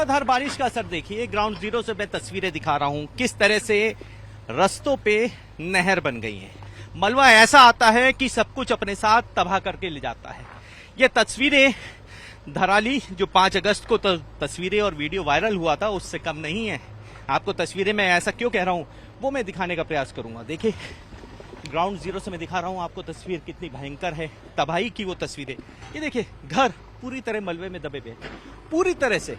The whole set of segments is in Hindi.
मूसलाधार बारिश का असर देखिए। ग्राउंड जीरो से मैं तस्वीरें दिखा रहा हूं किस तरह से रास्तों पे नहर बन गई है। मलबा ऐसा आता है कि सब कुछ अपने साथ तबाह करके ले जाता है। ये तस्वीरें धराली जो 5 अगस्त को तस्वीरें और वीडियो वायरल हुआ था उससे कम नहीं है। आपको तस्वीरें मैं ऐसा क्यों कह रहा हूं वो मैं दिखाने का प्रयास करूंगा। देखिए ग्राउंड जीरो से मैं दिखा रहा हूं आपको तस्वीर कितनी भयंकर है, तबाही की वो तस्वीरें। ये देखिए घर पूरी तरह मलबे में दबे हुए पूरी तरह से।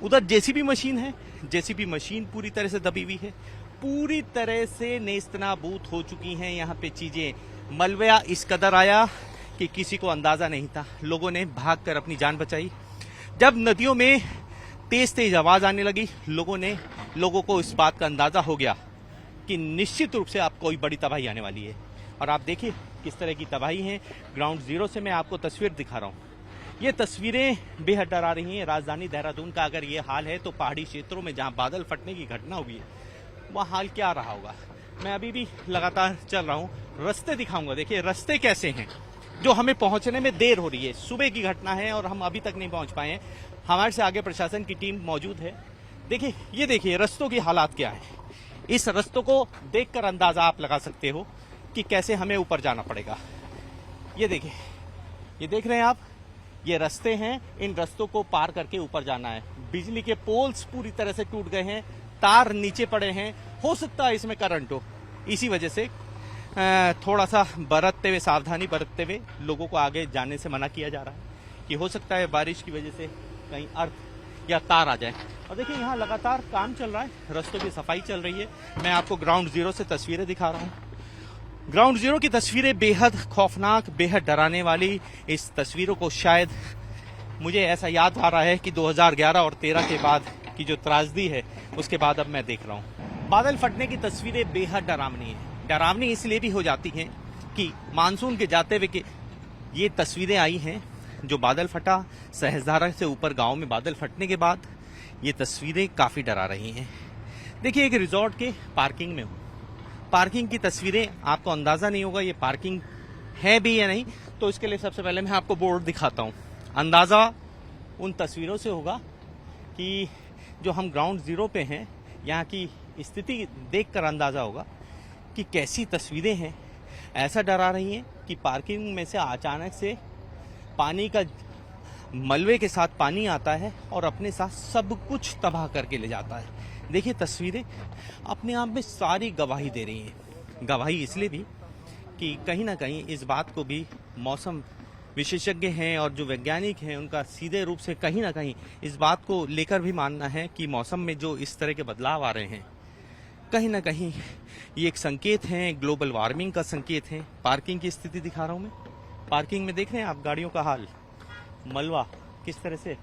उधर जेसीबी मशीन है, जेसीबी मशीन पूरी तरह से दबी हुई है, पूरी तरह से नेस्तनाबूद हो चुकी हैं यहाँ पे चीजें। मलबा इस कदर आया कि किसी को अंदाजा नहीं था। लोगों ने भागकर अपनी जान बचाई। जब नदियों में तेज तेज आवाज आने लगी लोगों को इस बात का अंदाजा हो गया कि निश्चित रूप से आप कोई बड़ी तबाही आने वाली है। और आप देखिए किस तरह की तबाही है। ग्राउंड जीरो से मैं आपको तस्वीर दिखा रहा हूँ। ये तस्वीरें बेहद डरा रही हैं। राजधानी देहरादून का अगर ये हाल है तो पहाड़ी क्षेत्रों में जहां बादल फटने की घटना हुई है वह हाल क्या रहा होगा। मैं अभी भी लगातार चल रहा हूं, रास्ते दिखाऊंगा। देखिए रास्ते कैसे हैं जो हमें पहुंचने में देर हो रही है। सुबह की घटना है और हम अभी तक नहीं पहुंच पाए हैं। हमारे से आगे प्रशासन की टीम मौजूद है। देखिए ये देखिए रास्तों की हालात क्या है। इस रास्तों को देखकर अंदाजा आप लगा सकते हो कि कैसे हमें ऊपर जाना पड़ेगा। ये देखिए, ये देख रहे हैं आप, ये रास्ते हैं। इन रास्तों को पार करके ऊपर जाना है। बिजली के पोल्स पूरी तरह से टूट गए हैं, तार नीचे पड़े हैं। हो सकता है इसमें करंट हो। इसी वजह से थोड़ा सा सावधानी बरतते हुए लोगों को आगे जाने से मना किया जा रहा है कि हो सकता है बारिश की वजह से कहीं अर्थ या तार आ जाए। और देखिए यहाँ लगातार काम चल रहा है, रास्तों की सफाई चल रही है। मैं आपको ग्राउंड जीरो से तस्वीरें दिखा रहा हूँ। ग्राउंड जीरो की तस्वीरें बेहद खौफनाक, बेहद डराने वाली। इस तस्वीरों को शायद मुझे ऐसा याद आ रहा है कि 2011 और 13 के बाद की जो त्रासदी है उसके बाद अब मैं देख रहा हूँ। बादल फटने की तस्वीरें बेहद डरावनी है। डरावनी इसलिए भी हो जाती हैं कि मानसून के जाते हुए ये तस्वीरें आई हैं जो बादल फटा सहस्त्रधारा से ऊपर गांव में बादल फटने के बाद ये तस्वीरें काफी डरा रही हैं। देखिए एक रिजॉर्ट के पार्किंग में हूँ। पार्किंग की तस्वीरें, आपको अंदाजा नहीं होगा ये पार्किंग है भी या नहीं। तो इसके लिए सबसे पहले मैं आपको बोर्ड दिखाता हूँ। अंदाजा उन तस्वीरों से होगा कि जो हम ग्राउंड जीरो पे हैं यहाँ की स्थिति देखकर अंदाजा होगा कि कैसी तस्वीरें हैं। ऐसा डरा रही हैं कि पार्किंग में से अचानक से पानी का मलबे के साथ पानी आता है और अपने साथ सब कुछ तबाह करके ले जाता है। देखिए तस्वीरें अपने आप में सारी गवाही दे रही हैं। गवाही इसलिए भी कि कहीं ना कहीं इस बात को भी मौसम विशेषज्ञ हैं और जो वैज्ञानिक हैं उनका सीधे रूप से कहीं ना कहीं इस बात को लेकर भी मानना है कि मौसम में जो इस तरह के बदलाव आ रहे हैं कहीं ना कहीं ये एक संकेत है, ग्लोबल वार्मिंग का संकेत है। पार्किंग की स्थिति दिखा रहा हूं मैं। पार्किंग में देख रहे हैं आप गाड़ियों का हाल, मलबा किस तरह से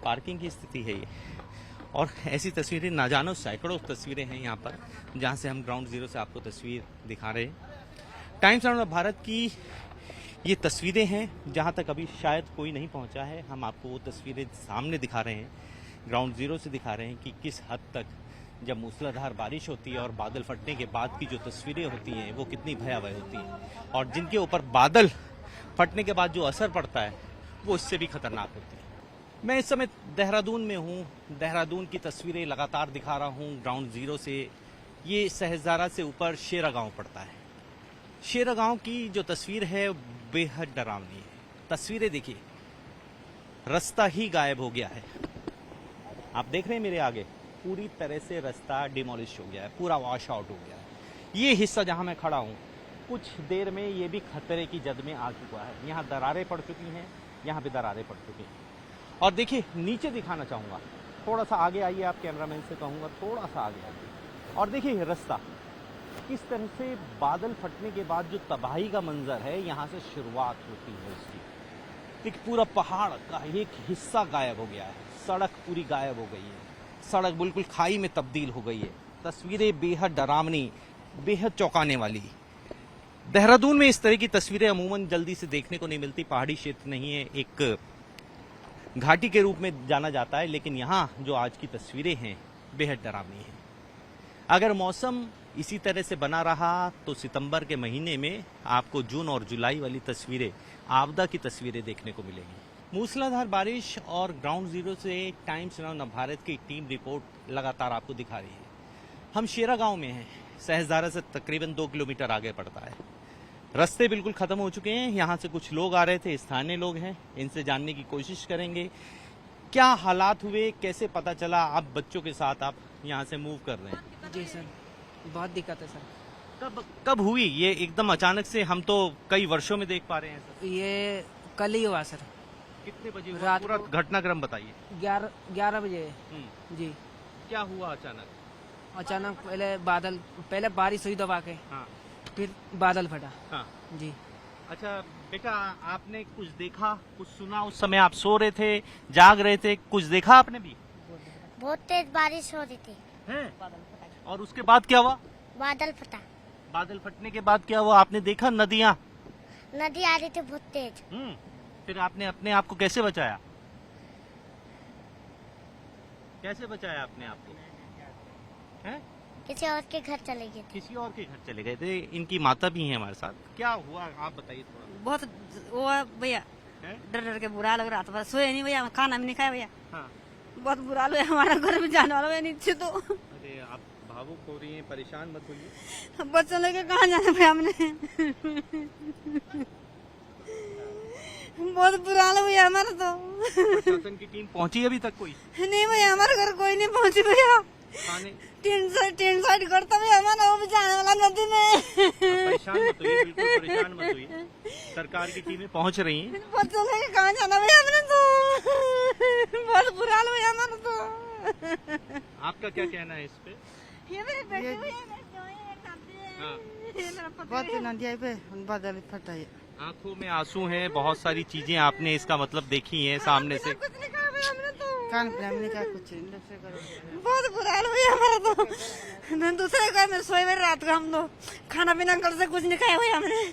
पार्किंग की स्थिति है ये। और ऐसी तस्वीरें ना जानो सैकड़ों तस्वीरें हैं यहाँ पर जहाँ से हम ग्राउंड जीरो से आपको तस्वीर दिखा रहे हैं। टाइम्स ऑफ भारत की ये तस्वीरें हैं जहाँ तक अभी शायद कोई नहीं पहुँचा है। हम आपको वो तस्वीरें सामने दिखा रहे हैं, ग्राउंड जीरो से दिखा रहे हैं कि किस हद तक जब मूसलाधार बारिश होती है और बादल फटने के बाद की जो तस्वीरें होती हैं वो कितनी भयावह होती हैं। और जिनके ऊपर बादल फटने के बाद जो असर पड़ता है वो इससे भी खतरनाक होती है। मैं इस समय देहरादून में हूँ। देहरादून की तस्वीरें लगातार दिखा रहा हूँ ग्राउंड जीरो से। ये सहस्त्रधारा से ऊपर शेरा गांव पड़ता है। शेरा गांव की जो तस्वीर है बेहद डरावनी है। तस्वीरें देखिए, रास्ता ही गायब हो गया है। आप देख रहे हैं मेरे आगे पूरी तरह से रास्ता डिमोलिश हो गया है, पूरा वॉश आउट हो गया है। ये हिस्सा जहां मैं खड़ा हूं कुछ देर में ये भी खतरे की जद में आ चुका है। यहाँ दरारें पड़ चुकी हैं, यहाँ पे दरारें पड़ चुकी हैं। और देखिए नीचे दिखाना चाहूँगा, थोड़ा सा आगे आइए, आप कैमरामैन से कहूँगा थोड़ा सा आगे आइए। और देखिए रास्ता किस तरह से बादल फटने के बाद जो तबाही का मंजर है यहाँ से शुरुआत होती है उसकी। एक पूरा पहाड़ का एक हिस्सा गायब हो गया है, सड़क पूरी गायब हो गई है, सड़क बिल्कुल खाई में तब्दील हो गई है। तस्वीरें बेहद डरावनी, बेहद चौंकाने वाली। देहरादून में इस तरह की तस्वीरें अमूमन जल्दी से देखने को नहीं मिलती। पहाड़ी क्षेत्र नहीं है, एक घाटी के रूप में जाना जाता है, लेकिन यहाँ जो आज की तस्वीरें हैं बेहद डरावनी है। अगर मौसम इसी तरह से बना रहा तो सितंबर के महीने में आपको जून और जुलाई वाली तस्वीरें, आपदा की तस्वीरें देखने को मिलेंगी। मूसलाधार बारिश और ग्राउंड जीरो से टाइम्स नाउ नवभारत की टीम रिपोर्ट लगातार आपको दिखा रही है। हम शेरा गांव में हैं, सहजदारा से तकरीबन 2 किलोमीटर आगे पड़ता है। रास्ते बिल्कुल खत्म हो चुके हैं। यहाँ से कुछ लोग आ रहे थे, स्थानीय लोग हैं, इनसे जानने की कोशिश करेंगे क्या हालात हुए, कैसे पता चला। आप बच्चों के साथ आप यहाँ से मूव कर रहे हैं। जी सर, बहुत दिक्कत है सर। कब हुई ये एकदम अचानक से? हम तो कई वर्षों में देख पा रहे हैं सर। ये कल ही हुआ सर, कितने बजे हुआ? रात पूरा को। घटनाक्रम बताइए। 11 बजे। जी, क्या हुआ अचानक? अचानक पहले बारिश हुई दबा के, हाँ फिर बादल फटा। हाँ। जी, अच्छा बेटा, आपने कुछ देखा, कुछ सुना? उस समय आप सो रहे थे, जाग रहे थे, कुछ देखा आपने भी? बहुत तेज बारिश हो रही थी। है? और उसके बाद क्या हुआ? बादल फटा। बादल फटने के बाद क्या हुआ? आपने देखा नदियाँ? नदी आ रही थी बहुत तेज। फिर आपने अपने आप को कैसे बचाया? कैसे बचाया अपने आप को? हैं? किसी और के घर चले गए थे। किसी और के घर चले गए थे। इनकी माता भी हैं हमारे साथ। क्या हुआ आप बताइए थोड़ा। बहुत वो भैया, हैं? डर डर के बुरा लग रहा था। सोए नहीं भैया, खाना भी नहीं खाया भैया। हाँ। बहुत बुरा लगा, हमारा घर में जाने वाला नीचे तो। अरे आप भावुक हो रही हैं, परेशान मत होइए। बच्चों लेके कहाँ जाना भैया हमने। बहुत बुरा हाल भैया हमारा तो। प्रशासन की टीम पहुंची अभी तक कोई? नहीं भैया, हमारे घर कोई नहीं पहुंची भैया। खाने टीन साइड करता भैया हमारा, वो भी जाने वाला नदी में। परेशान मत होइए, बिल्कुल परेशान मत होइए। सरकार की टीमें पहुंच रही हैं। बच्चों लेके कहाँ जाना भैया हमने तो। बहुत बुरा हाल भैया हमारा तो। आपका क्या कहना है इस पे? ये मेरे बेटे भैया, मेरे जोए हैं, काफी हैं। हाँ। ये मेरा पति बहुत है। नदिया पे बादल फटा है। आंखों में आंसू हैं, बहुत सारी चीजें आपने इसका मतलब देखी हैं सामने से। कुछ नहीं कहा भैया हमने तो। कान हमने क्या कुछ इंडस्ट्री करो। बहुत बुरा हाल भैया हमारा तो। मैं दूसरे घर में सोए हुए रात को, हम लोग खाना पीना कल से कुछ नहीं खाया भैया हमने।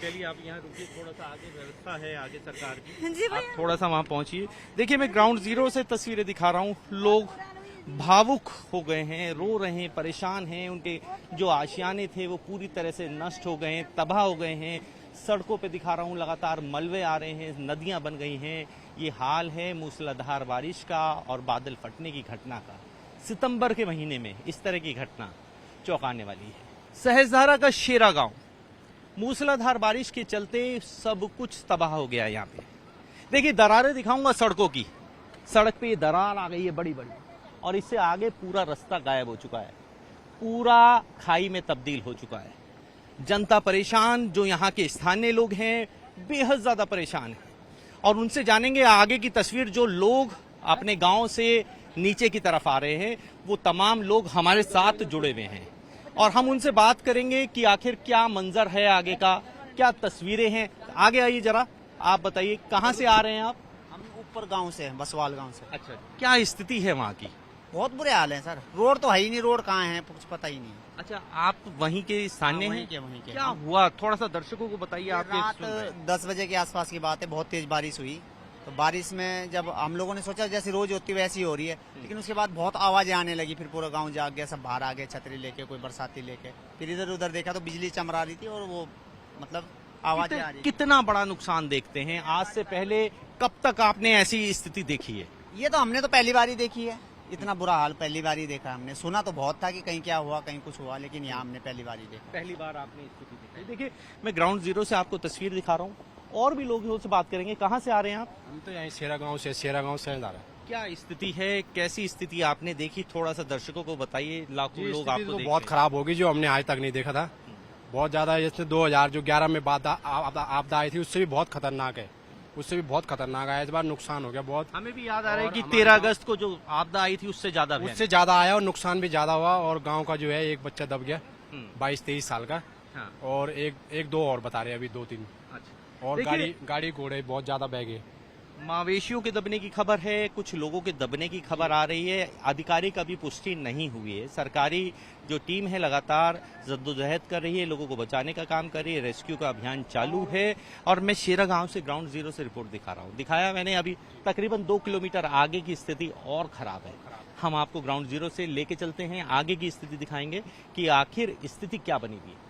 चलिए आप यहाँ रुकिए, थोड़ा सा आगे व्यवस्था है आगे सरकार की। जी आप भैया। थोड़ा सा वहाँ पहुंचिए। देखिए मैं ग्राउंड जीरो से तस्वीरें दिखा रहा हूँ। लोग भावुक हो गए हैं, रो रहे हैं, परेशान हैं। उनके जो आशियाने थे वो पूरी तरह से नष्ट हो गए हैं, तबाह हो गए हैं। सड़कों पे दिखा रहा हूँ, लगातार मलबे आ रहे हैं, नदियां बन गई हैं। ये हाल है मूसलाधार बारिश का और बादल फटने की घटना का। सितंबर के महीने में इस तरह की घटना चौंकाने वाली है। सहजधारा का शेरा गांव, मूसलाधार बारिश के चलते सब कुछ तबाह हो गया यहाँ पे। देखिए दरारें दिखाऊंगा सड़कों की। सड़क पे ये दरार आ गई है बड़ी बड़ी, और इससे आगे पूरा रास्ता गायब हो चुका है, पूरा खाई में तब्दील हो चुका है। जनता परेशान, जो यहाँ के स्थानीय लोग हैं बेहद ज्यादा परेशान हैं। और उनसे जानेंगे आगे की तस्वीर। जो लोग अपने गांव से नीचे की तरफ आ रहे हैं वो तमाम लोग हमारे साथ जुड़े हुए हैं, और हम उनसे बात करेंगे कि आखिर क्या मंजर है आगे का, क्या तस्वीरें हैं। आगे आइए जरा, आप बताइए कहाँ से आ रहे हैं आप? हम ऊपर गांव से हैं, बसवाल गांव से। अच्छा, क्या स्थिति है वहाँ की? बहुत बुरे हाल है सर। रोड तो है ही नहीं, रोड कहाँ है कुछ पता ही नहीं। अच्छा, आप वहीं के स्थानीय हाँ, हैं? वहीं के। क्या हुआ थोड़ा सा दर्शकों को बताइए। आप रात 10 बजे के आसपास की बात है, बहुत तेज बारिश हुई। तो बारिश में जब हम लोगों ने सोचा जैसे रोज होती वैसी हो रही है, लेकिन उसके बाद बहुत आवाजें आने लगी। फिर पूरा गांव जाग गया, सब बाहर आ गए छतरी लेके, कोई बरसाती लेके। फिर इधर उधर देखा तो बिजली चमरा रही थी, और वो मतलब आवाजें आ रही थी। कितना बड़ा नुकसान देखते हैं? आज से पहले कब तक आपने ऐसी स्थिति देखी है? ये तो हमने तो पहली बार ही देखी है। इतना बुरा हाल पहली बार ही देखा हमने। सुना तो बहुत था कि कहीं क्या हुआ, कहीं कुछ हुआ, लेकिन यहाँ हमने पहली बार ही देखा। पहली बार आपने स्थिति देखी। देखिए मैं ग्राउंड जीरो से आपको तस्वीर दिखा रहा हूँ, और भी लोगों से बात करेंगे। कहाँ से आ रहे हैं आप? हम तो यहीं शेरा गांव से सहजदारा। क्या स्थिति है, कैसी स्थिति आपने देखी? थोड़ा सा दर्शकों को बताइए। लाखों जी, लोग स्थिति आपको तो देख बहुत रहे हैं। खराब होगी, जो हमने आज तक नहीं देखा था। बहुत ज्यादा, जैसे 2011 में आपदा आई थी, उससे भी बहुत खतरनाक है। उससे भी बहुत खतरनाक आया। इस बार नुकसान हो गया बहुत। हमें भी याद आ रहा है और कि हमारे 13 गाँव- अगस्त को जो आपदा आई थी उससे ज्यादा भयानक। उससे ज्यादा आया और नुकसान भी ज्यादा हुआ। और गांव का जो है एक बच्चा दब गया, 22-23 साल का। हाँ। और एक दो और बता रहे हैं, अभी 2-3। अच्छा, और देखिए- गाड़ी घोड़े बहुत ज्यादा बह गए। मवेशियों के दबने की खबर है, कुछ लोगों के दबने की खबर आ रही है। आधिकारिक अभी पुष्टि नहीं हुई है। सरकारी जो टीम है लगातार जद्दोजहद कर रही है, लोगों को बचाने का काम कर रही है। रेस्क्यू का अभियान चालू है। और मैं शेरा गांव से ग्राउंड जीरो से रिपोर्ट दिखा रहा हूँ। दिखाया मैंने अभी तकरीबन 2 किलोमीटर आगे की स्थिति और खराब है। हम आपको ग्राउंड जीरो से लेके चलते हैं, आगे की स्थिति दिखाएंगे कि आखिर स्थिति क्या बनी हुई है।